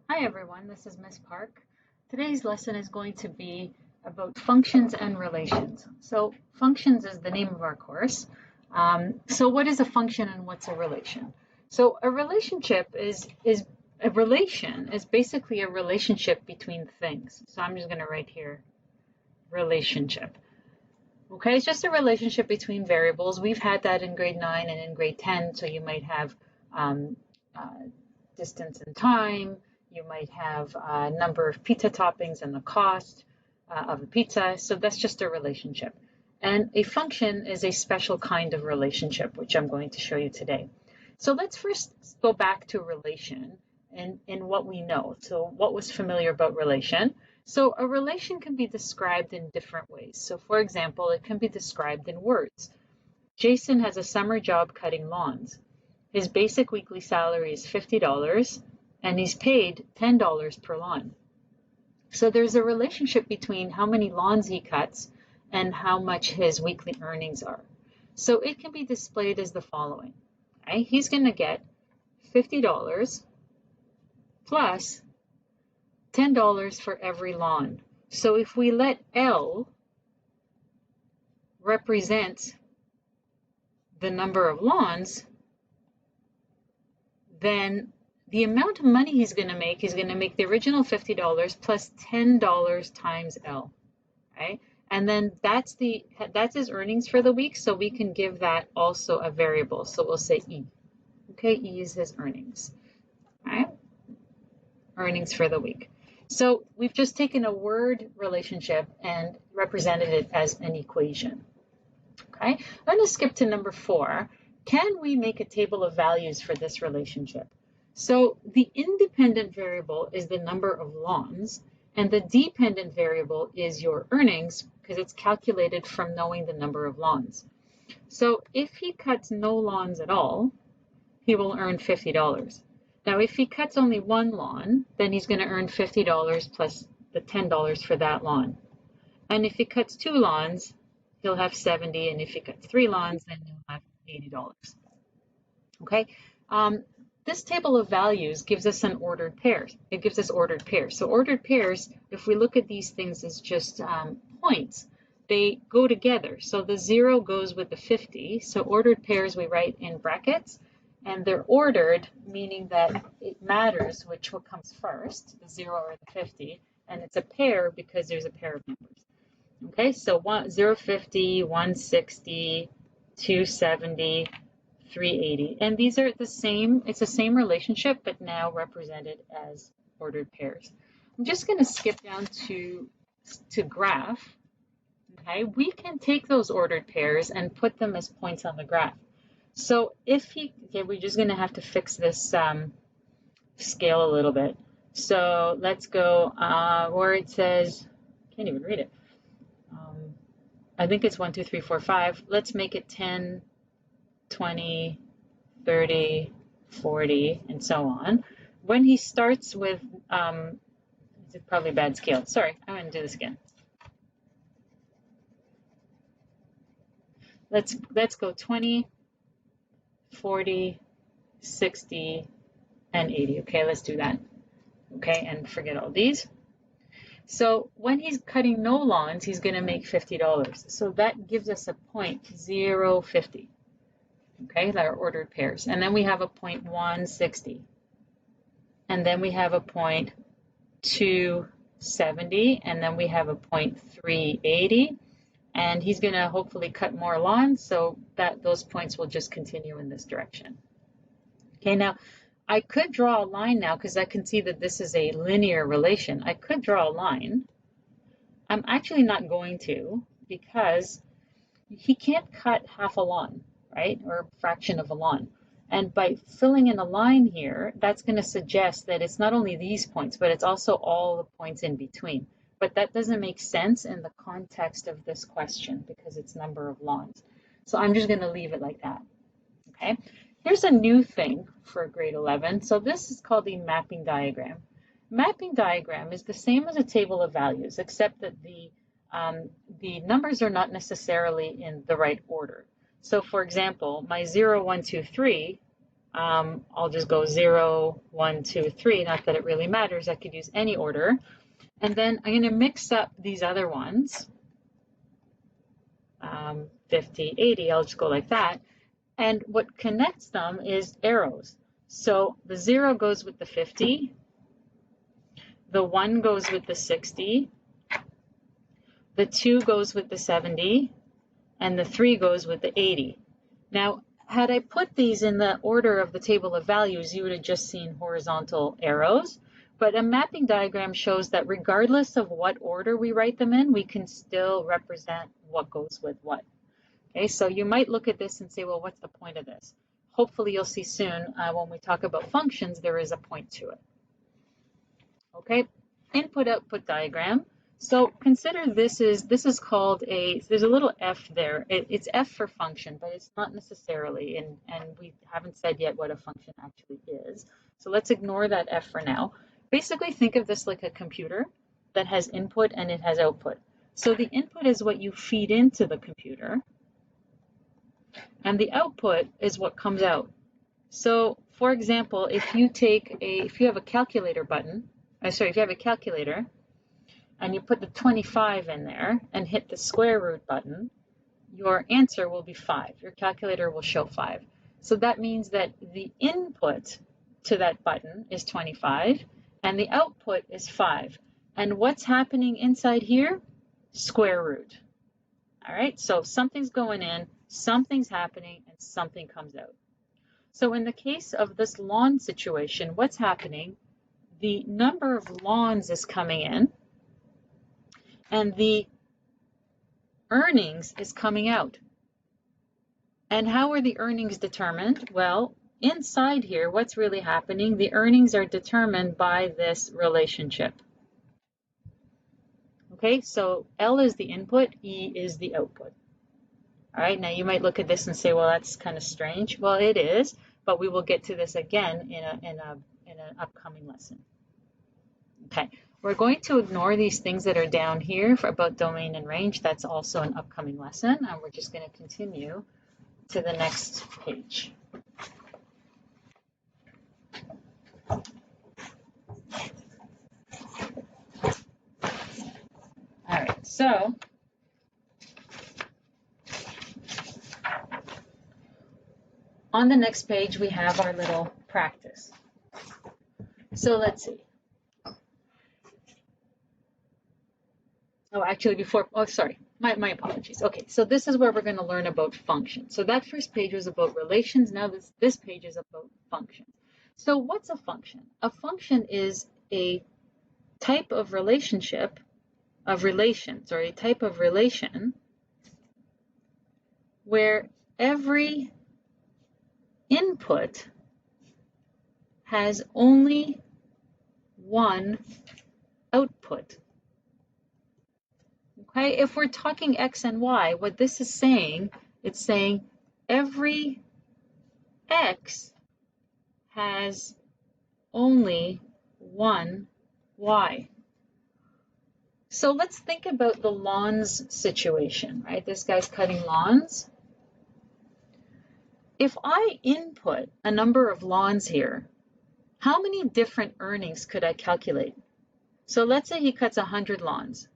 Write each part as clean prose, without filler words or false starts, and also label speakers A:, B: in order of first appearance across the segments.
A: Hi everyone, this is Miss Park. Today's lesson is going to be about functions and relations. So functions is the name of our course. So what is a function and what's a relation? So a relationship is a relation is basically a relationship between things. So I'm just going to write here relationship. Okay, it's just a relationship between variables. We've had that in grade 9 and in grade 10. So you might have um, distance and time. You might have a number of pizza toppings and the cost of a pizza. So that's just a relationship. And a function is a special kind of relationship, which I'm going to show you today. So let's first go back to relation and what we know. So what was familiar about relation? So a relation can be described in different ways. So for example, it can be described in words. Jason has a summer job cutting lawns. His basic weekly salary is $50 and he's paid $10 per lawn. So there's a relationship between how many lawns he cuts and how much his weekly earnings are. So it can be displayed as the following. Okay? He's going to get $50 plus $10 for every lawn. So if we let L represent the number of lawns, then the amount of money he's going to make is going to make the original $50 plus $10 times L, right? And then that's his earnings for the week, so we can give that also a variable. So we'll say E. Okay, E is his earnings, right? Earnings for the week. So we've just taken a word relationship and represented it as an equation. Okay, I'm going to skip to number 4. Can we make a table of values for this relationship? So the independent variable is the number of lawns, and the dependent variable is your earnings because it's calculated from knowing the number of lawns. So if he cuts no lawns at all, he will earn $50. Now, if he cuts only one lawn, then he's going to earn $50 plus the $10 for that lawn. And if he cuts 2 lawns, he'll have 70, and if he cuts 3 lawns, then he'll have $80. Okay, this table of values gives us an ordered pair. It gives us ordered pairs. So ordered pairs, if we look at these things as just points, they go together. So the 0 goes with the 50. So ordered pairs we write in brackets, and they're ordered, meaning that it matters which one comes first, the 0 or the 50, and it's a pair because there's a pair of numbers. Okay, so 0, 50, 160, 270, 380. And these are the same, it's the same relationship, but now represented as ordered pairs. I'm just going to skip down to graph. Okay, we can take those ordered pairs and put them as points on the graph. So if we're just going to have to fix this scale a little bit. So let's go where it says, can't even read it. I think it's 1, 2, 3, 4, 5. Let's make it 10, 20, 30, 40, and so on. When he starts with, it's probably a bad scale. Sorry, I'm going to do this again. Let's go 20, 40, 60, and 80. Okay, let's do that. Okay, and forget all these. So when he's cutting no lawns, he's going to make $50. So that gives us a point 0, 50. Okay, that are ordered pairs. And then we have a point 160. And then we have a point 270. And then we have a point 380. And he's going to hopefully cut more lawns, so that those points will just continue in this direction. Okay, now I could draw a line now because I can see that this is a linear relation. I could draw a line. I'm actually not going to because he can't cut half a lawn, right? Or a fraction of a lawn. And by filling in a line here, that's going to suggest that it's not only these points, but it's also all the points in between. But that doesn't make sense in the context of this question because it's number of lawns. So I'm just going to leave it like that. Okay. Here's a new thing for grade 11. So this is called the mapping diagram. Mapping diagram is the same as a table of values, except that the numbers are not necessarily in the right order. So for example, my 0, 1, 2, 3 I'll just go 0, 1, 2, 3. Not that it really matters. I could use any order. And then I'm going to mix up these other ones. 50, 80, I'll just go like that. And what connects them is arrows. So the 0 goes with the 50, the 1 goes with the 60, the 2 goes with the 70, and the 3 goes with the 80. Now, had I put these in the order of the table of values, you would have just seen horizontal arrows. But a mapping diagram shows that regardless of what order we write them in, we can still represent what goes with what. Okay, so you might look at this and say, well, what's the point of this? Hopefully you'll see soon when we talk about functions, there is a point to it. Okay, input-output diagram. So consider this is called there's a little f there. It's f for function, but it's not necessarily, and we haven't said yet what a function actually is. So let's ignore that f for now. Basically, think of this like a computer that has input and it has output. So the input is what you feed into the computer, and the output is what comes out. So for example, if you have a calculator button, if you have a calculator and you put the 25 in there and hit the square root button, your answer will be 5. Your calculator will show 5. So that means that the input to that button is 25 and the output is 5. And what's happening inside here? Square root. All right, so something's going in, something's happening, and something comes out. So in the case of this lawn situation, what's happening? The number of lawns is coming in, and the earnings is coming out. And how are the earnings determined? Well, inside here, what's really happening? The earnings are determined by this relationship. Okay, so L is the input, E is the output. All right, now you might look at this and say, well, that's kind of strange. Well, it is, but we will get to this again in an upcoming lesson. Okay, we're going to ignore these things that are down here about domain and range. That's also an upcoming lesson, and we're just going to continue to the next page. All right, so on the next page, we have our little practice. So let's see. Oh, actually sorry, my apologies. Okay, so this is where we're going to learn about functions. So that first page was about relations. Now this page is about functions. So what's a function? A function is a type of relationship, a type of relation where every input has only one output. Okay, if we're talking x and y, what this is saying, it's saying every x has only one y. So let's think about the lawns situation, right? This guy's cutting lawns. If I input a number of lawns here, how many different earnings could I calculate? So let's say he cuts 100 lawns.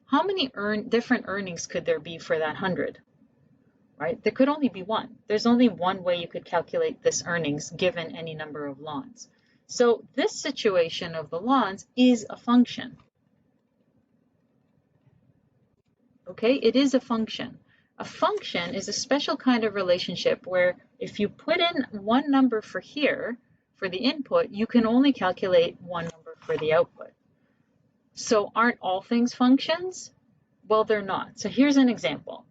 A: How many different earnings could there be for that 100? Right? There could only be one. There's only one way you could calculate this earnings given any number of lawns. So this situation of the lawns is a function. Okay, it is a function. A function is a special kind of relationship where if you put in one number for here, for the input, you can only calculate one number for the output. So aren't all things functions? Well, they're not. So here's an example.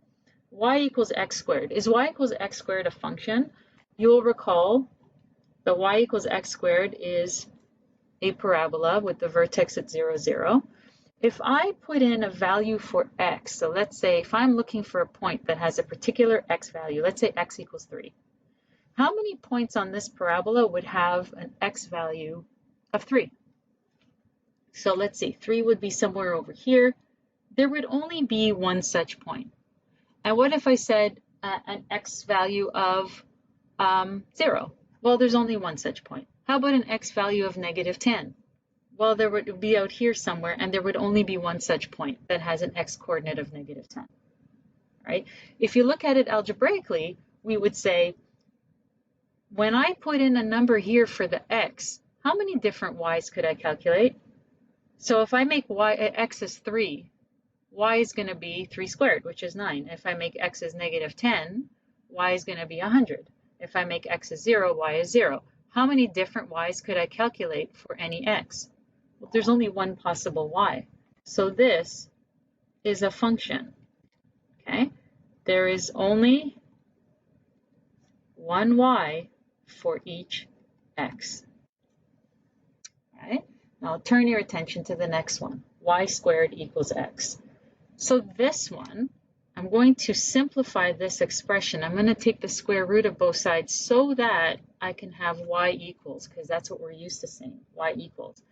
A: Y equals x squared. Is y equals x squared a function? You'll recall that y equals x squared is a parabola with the vertex at 0, 0. If I put in a value for x, so let's say if I'm looking for a point that has a particular x value, let's say x equals 3. How many points on this parabola would have an x value of 3? So let's see, 3 would be somewhere over here. There would only be one such point. And what if I said an x value of 0? Well, there's only one such point. How about an x value of -10? Well, there would be out here somewhere, and there would only be one such point that has an x coordinate of -10, right? If you look at it algebraically, we would say, when I put in a number here for the x, how many different y's could I calculate? So if I make x is 3, y is going to be 3 squared, which is 9. If I make x is -10, y is going to be 100. If I make x is 0, y is 0. How many different y's could I calculate for any x? Well, there's only one possible y. So this is a function, okay? There is only one y for each x. All right? Now turn your attention to the next one. Y squared equals x. So this one, I'm going to simplify this expression. I'm going to take the square root of both sides so that I can have y equals, because that's what we're used to saying, y equals.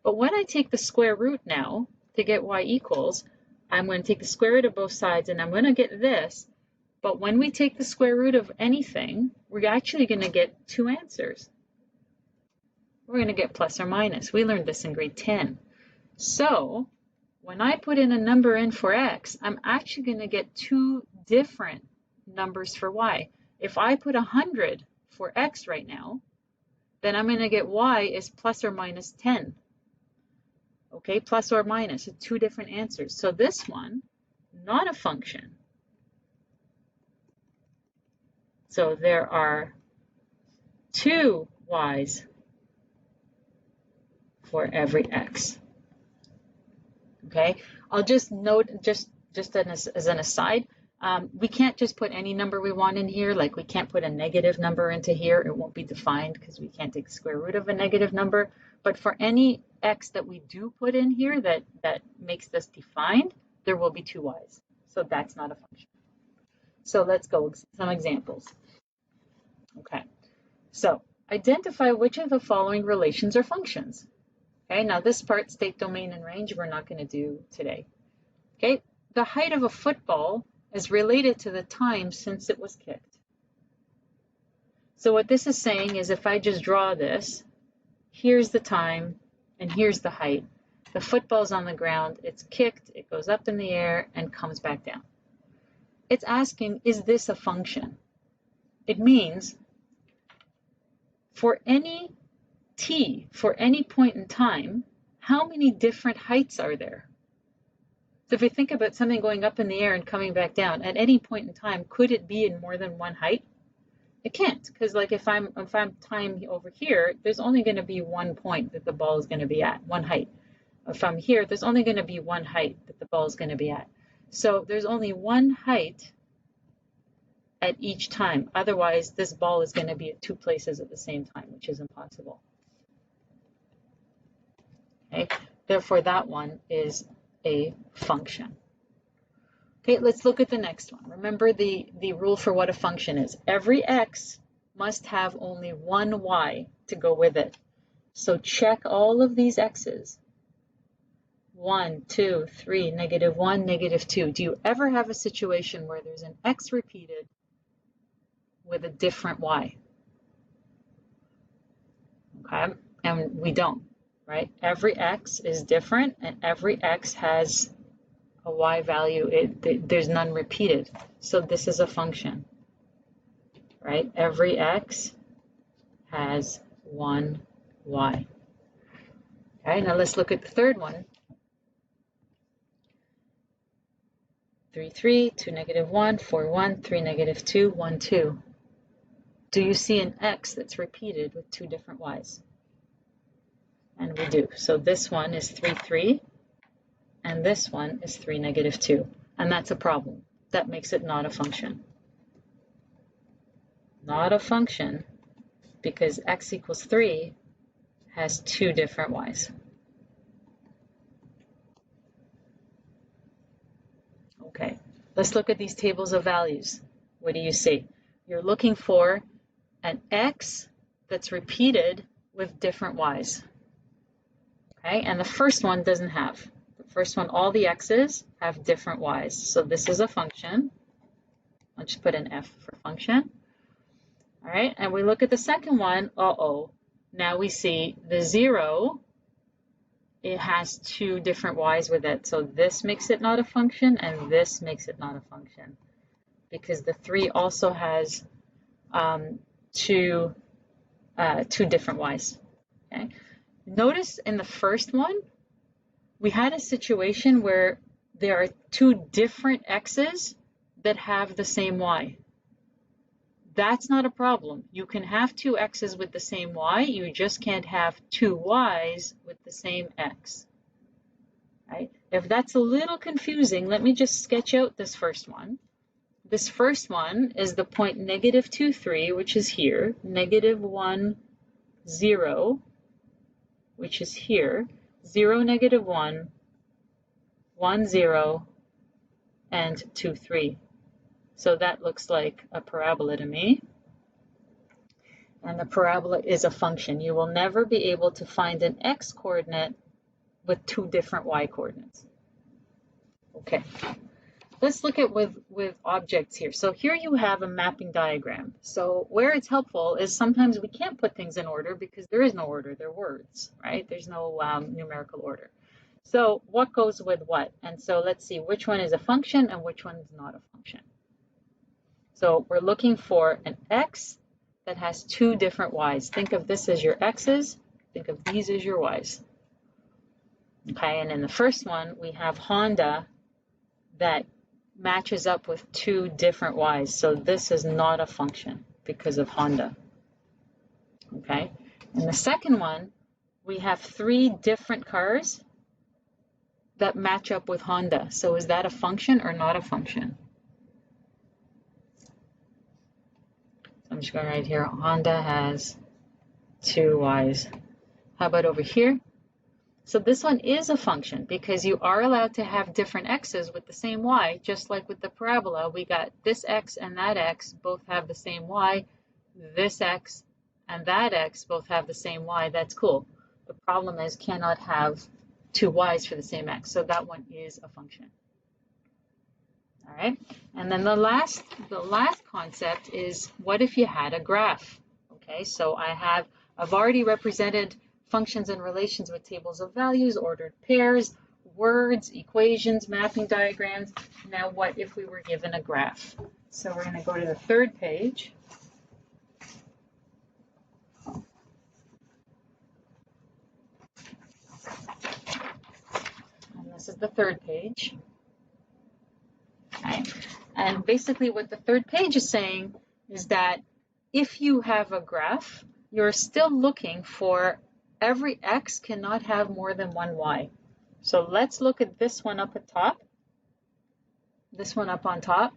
A: But when I take the square root now to get y equals, I'm going to take the square root of both sides and I'm going to get this. But when we take the square root of anything, we're actually going to get two answers. We're going to get plus or minus. We learned this in grade 10. So when I put in a number in for x, I'm actually going to get two different numbers for y. If I put 100 for x right now, then I'm going to get y is plus or minus 10. Okay, plus or minus, so two different answers. So this one, not a function. So there are two y's for every x. Okay, I'll just note, just as an aside, we can't just put any number we want in here. Like we can't put a negative number into here. It won't be defined because we can't take the square root of a negative number. But for any x that we do put in here that makes this defined, there will be two y's. So that's not a function. So let's go some examples. Okay, so identify which of the following relations are functions. Okay, now this part, state, domain, and range, we're not going to do today. Okay, the height of a football is related to the time since it was kicked. So what this is saying is if I just draw this, here's the time and here's the height. The football's on the ground, it's kicked, it goes up in the air and comes back down. It's asking, is this a function? It means for any t, for any point in time, how many different heights are there? So if you think about something going up in the air and coming back down, at any point in time, could it be in more than one height? It can't, because like if I'm time over here, there's only going to be one point that the ball is going to be at, one height. If I'm here, there's only going to be one height that the ball is going to be at. So there's only one height at each time. Otherwise, this ball is going to be at two places at the same time, which is impossible. Okay, therefore that one is a function. Okay, let's look at the next one. Remember the rule for what a function is. Every x must have only one y to go with it. So check all of these x's. 1, 2, 3, -1, -2. Do you ever have a situation where there's an x repeated with a different y? Okay, and we don't, right? Every x is different and every x has a y value. There's none repeated. So this is a function, right? Every x has one y. Okay, now let's look at the third one. 3, 3, 2, -1, 4, 1, 3, -2, 1, 2. Do you see an x that's repeated with two different y's? And we do. So this one is 3, 3, and this one is 3, -2. And that's a problem. That makes it not a function. Not a function because x equals 3 has two different y's. Okay, let's look at these tables of values. What do you see? You're looking for an x that's repeated with different y's. Okay, and the first one doesn't have. The first one, all the x's have different y's. So this is a function. I'll just put an F for function. All right, and we look at the second one, uh-oh. Now we see the 0, it has two different y's with it. So this makes it not a function, and this makes it not a function. Because the 3 also has two different y's. Okay. Notice in the first one, we had a situation where there are two different x's that have the same y. That's not a problem. You can have two x's with the same y, you just can't have two y's with the same x. Right? If that's a little confusing, let me just sketch out this first one. This first one is the point -2, 3, which is here, -1, 0, which is here, 0, -1, 1, 0, and 2, 3. So that looks like a parabola to me. And the parabola is a function. You will never be able to find an x coordinate with two different y coordinates. Okay, let's look at with objects here. So here you have a mapping diagram. So where it's helpful is sometimes we can't put things in order because there is no order, they're words, right? There's no numerical order. So what goes with what? And so let's see which one is a function and which one is not a function. So we're looking for an x that has two different y's. Think of this as your x's, think of these as your y's. Okay, and in the first one, we have Honda that matches up with two different y's. So this is not a function because of Honda. Okay, in the second one, we have three different cars that match up with Honda. So is that a function or not a function? I'm just going right here. Honda has two y's. How about over here? So this one is a function because you are allowed to have different x's with the same y, just like with the parabola. We got this x and that x both have the same y. This x and that x both have the same y. That's cool. The problem is cannot have two y's for the same x. So that one is a function. All right. And then the last concept is what if you had a graph? Okay, so I've already represented functions and relations with tables of values, ordered pairs, words, equations, mapping diagrams. Now what if we were given a graph? So we're going to go to the third page. And this is the third page. Okay. And basically what the third page is saying is that if you have a graph, you're still looking for every x cannot have more than one y. So let's look at this one up at top. This one up on top.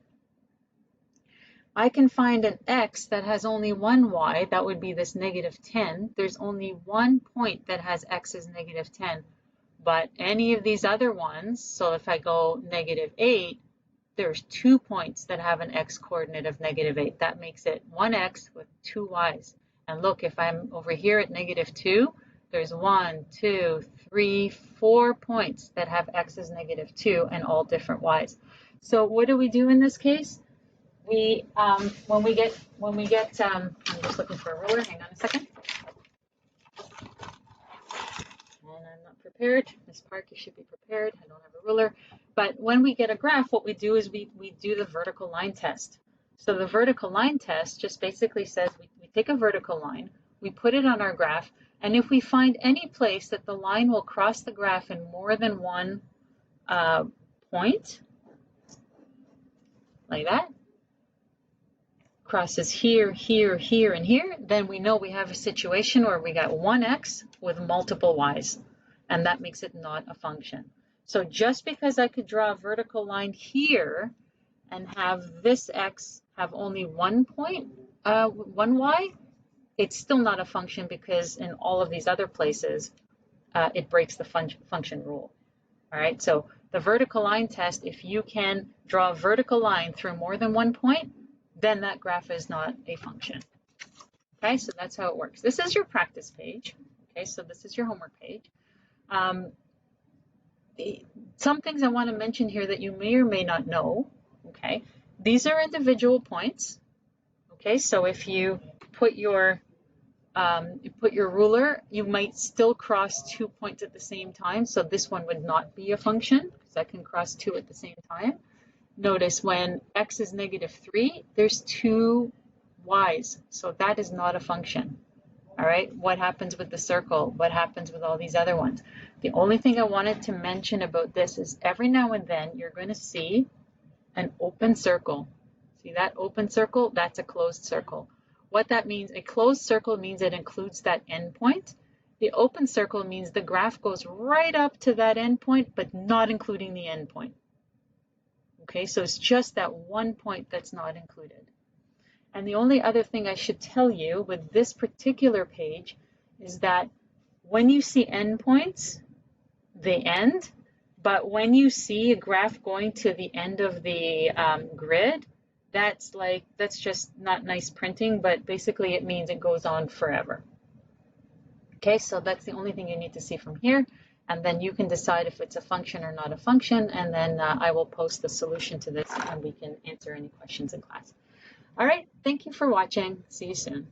A: I can find an x that has only one y, that would be this -10. There's only one point that has x is -10. But any of these other ones, so if I go -8, there's 2 points that have an x coordinate of -8. That makes it one x with two y's. And look, if I'm over here at -2, there's 1, 2, 3, 4 points that have x is -2 and all different y's. So what do we do in this case? We when we get I'm just looking for a ruler. Hang on a second. And I'm not prepared. Ms. Park, you should be prepared. I don't have a ruler. But when we get a graph, what we do is we do the vertical line test. So the vertical line test just basically says we take a vertical line, we put it on our graph, and if we find any place that the line will cross the graph in more than one point, like that, crosses here, here, here, and here, then we know we have a situation where we got one x with multiple y's, and that makes it not a function. So just because I could draw a vertical line here and have this x have only one point, one y, it's still not a function because in all of these other places, it breaks the function rule. All right, so the vertical line test, if you can draw a vertical line through more than one point, then that graph is not a function. Okay, so that's how it works. This is your practice page. Okay, so this is your homework page. Some things I want to mention here that you may or may not know. Okay, these are individual points. Okay, so if you put your ruler, you might still cross 2 points at the same time. So this one would not be a function because I can cross 2 at the same time. Notice when x is -3, there's 2 y's. So that is not a function. All right, what happens with the circle? What happens with all these other ones? The only thing I wanted to mention about this is every now and then you're going to see an open circle. See that open circle? That's a closed circle. What that means, a closed circle means it includes that endpoint. The open circle means the graph goes right up to that endpoint, but not including the endpoint. Okay, so it's just that one point that's not included. And the only other thing I should tell you with this particular page is that when you see endpoints, they end, but when you see a graph going to the end of the grid, that's just not nice printing, but basically it means it goes on forever. Okay, so that's the only thing you need to see from here. And then you can decide if it's a function or not a function. And then I will post the solution to this and we can answer any questions in class. All right, thank you for watching. See you soon.